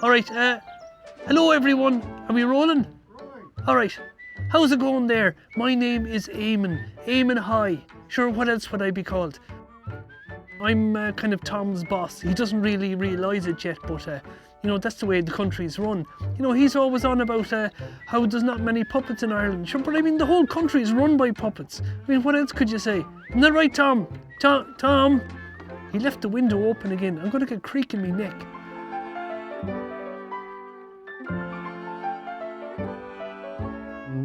All right, hello everyone. Are we rolling? All right. How's it going there? My name is Eamon. Eamon High. Sure, what else would I be called? I'm kind of Tom's boss. He doesn't really realise it yet, but you know, that's the way the country's run. You know, he's always on about how there's not many puppets in Ireland. Sure, but I mean, the whole country is run by puppets. I mean, what else could you say? Isn't that right, Tom? Tom? He left the window open again. I'm going to get creak in my neck.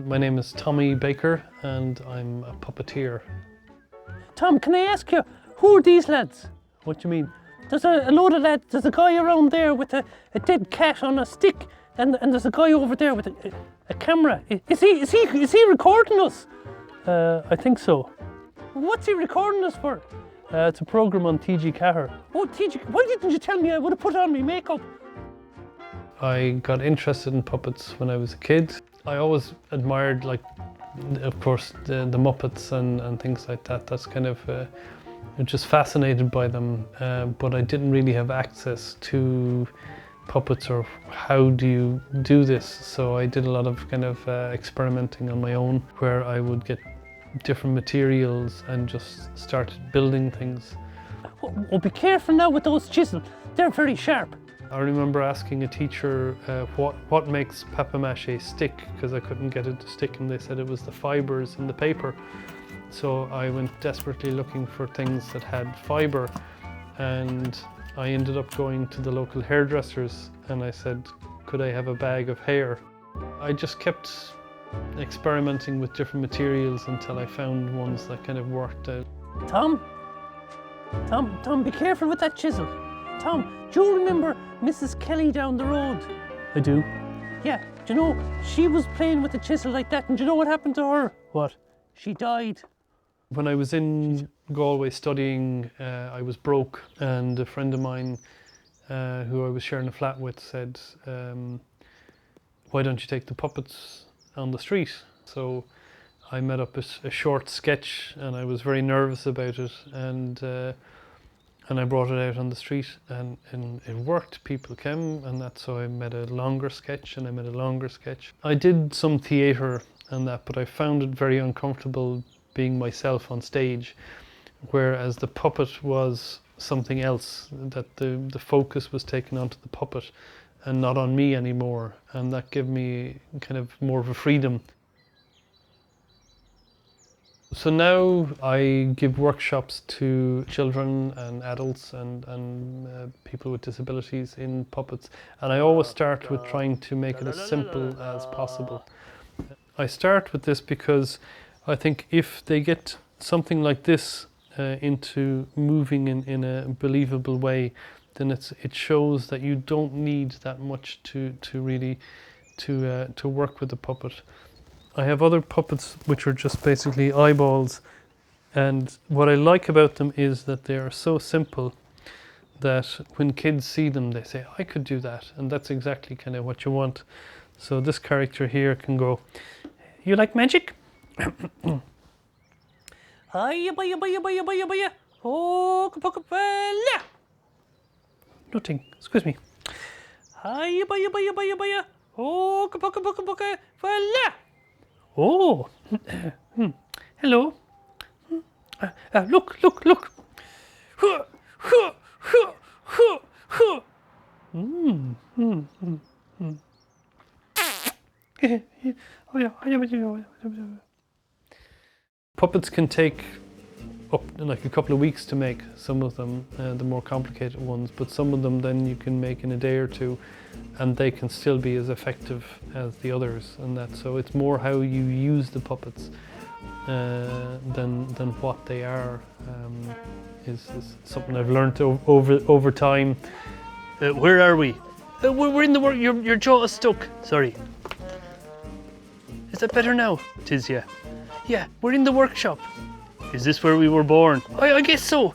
My name is Tommy Baker and I'm a puppeteer. Tom, can I ask you, who are these lads? What do you mean? There's a load of lads. There's a guy around there with a dead cat on a stick, and there's a guy over there with a camera. Is he recording us? I think so. What's he recording us for? It's a programme on TG Cahir. Oh, TG, why didn't you tell me? I would have put on my makeup. I got interested in puppets when I was a kid. I always admired, like, of course, the Muppets and things like that. That's kind of, I'm just fascinated by them, but I didn't really have access to puppets or how do you do this. So I did a lot of kind of experimenting on my own, where I would get different materials and just started building things. Oh, be careful now with those chisels. They're very sharp. I remember asking a teacher what makes papier-mâché stick, because I couldn't get it to stick, and they said it was the fibres in the paper. So I went desperately looking for things that had fibre, and I ended up going to the local hairdressers and I said, could I have a bag of hair? I just kept experimenting with different materials until I found ones that kind of worked out. Tom, be careful with that chisel. Tom, do you remember Mrs. Kelly down the road? I do. Yeah, do you know, she was playing with a chisel like that, and do you know what happened to her? What? She died. When I was in Galway studying, I was broke, and a friend of mine who I was sharing a flat with said, why don't you take the puppets on the street? So I made up a short sketch, and I was very nervous about it, and I brought it out on the street, and it worked. People came, and that's so I made a longer sketch, and I made a longer sketch. I did some theatre and that, but I found it very uncomfortable being myself on stage, whereas the puppet was something else, that the focus was taken onto the puppet and not on me anymore, and that gave me kind of more of a freedom. So now I give workshops to children and adults and people with disabilities in puppets, and I always start with trying to make it as simple as possible. I start with this because I think if they get something like this into moving in a believable way, then it shows that you don't need that much to really work with the puppet. I have other puppets which are just basically eyeballs, and what I like about them is that they are so simple that when kids see them they say, I could do that, and that's exactly kind of what you want. So this character here can go, you like magic? Hiya, baya, baya, baya, baya, baya. Oh, kapakapala. Nothing, excuse me. Hiya, baya, baya, baya, baya. Oh, kapakapakapaka. Oh, hello. Look. Puppets can take up like a couple of weeks to make, some of them, the more complicated ones, but some of them then you can make in a day or two, and they can still be as effective as the others, and that. So it's more how you use the puppets than what they are. Is something I've learned over time. Where are we? We're in the work. Your jaw is stuck. Sorry. Is that better now? It is, yeah. Yeah, we're in the workshop. Is this where we were born? I guess so.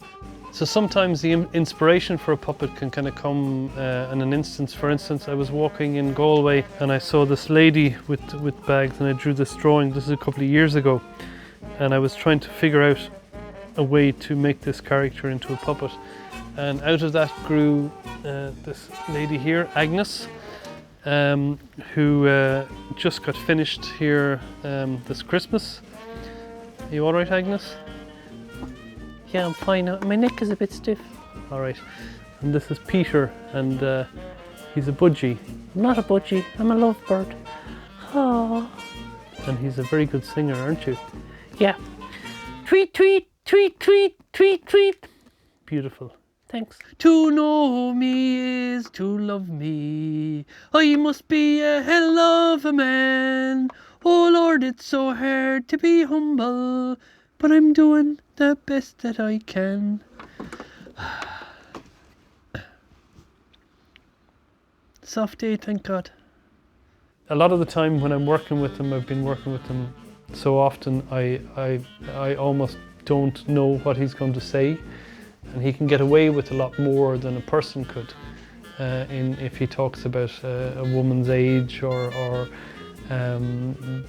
So sometimes the inspiration for a puppet can kind of come in an instance. For instance, I was walking in Galway and I saw this lady with bags, and I drew this drawing. This is a couple of years ago, and I was trying to figure out a way to make this character into a puppet. and out of that grew this lady here, Agnes, who just got finished here this Christmas. Are you all right, Agnes? Yeah, I'm fine. My neck is a bit stiff. All right. And this is Peter, and he's a budgie. I'm not a budgie, I'm a lovebird. Oh. And he's a very good singer, aren't you? Yeah. Tweet, tweet, tweet, tweet, tweet, tweet. Beautiful. Thanks. To know me is to love me. I must be a hell of a man. Oh Lord, it's so hard to be humble, but I'm doing the best that I can. Soft day, thank God. A lot of the time when I'm working with him, I've been working with him so often, I almost don't know what he's going to say, and he can get away with a lot more than a person could if he talks about a woman's age or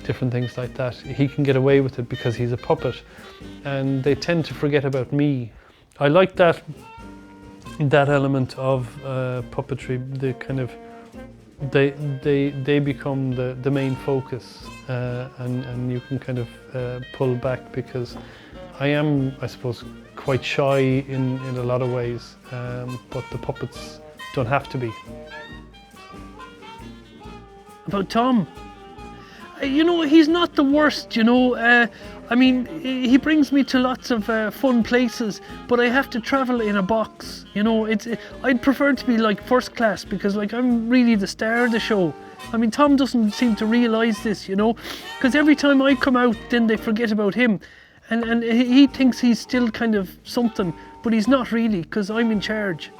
different things like that. He can get away with it because he's a puppet, and they tend to forget about me. I like that element of puppetry, the kind of they become the main focus, and you can kind of pull back, because I am, I suppose, quite shy in a lot of ways, but the puppets don't have to be. About Tom, you know, he's not the worst, you know. I mean, he brings me to lots of fun places, but I have to travel in a box, you know. I'd prefer to be like first class, because like I'm really the star of the show. I mean, Tom doesn't seem to realise this, you know, because every time I come out, then they forget about him, and he thinks he's still kind of something, but he's not really, because I'm in charge.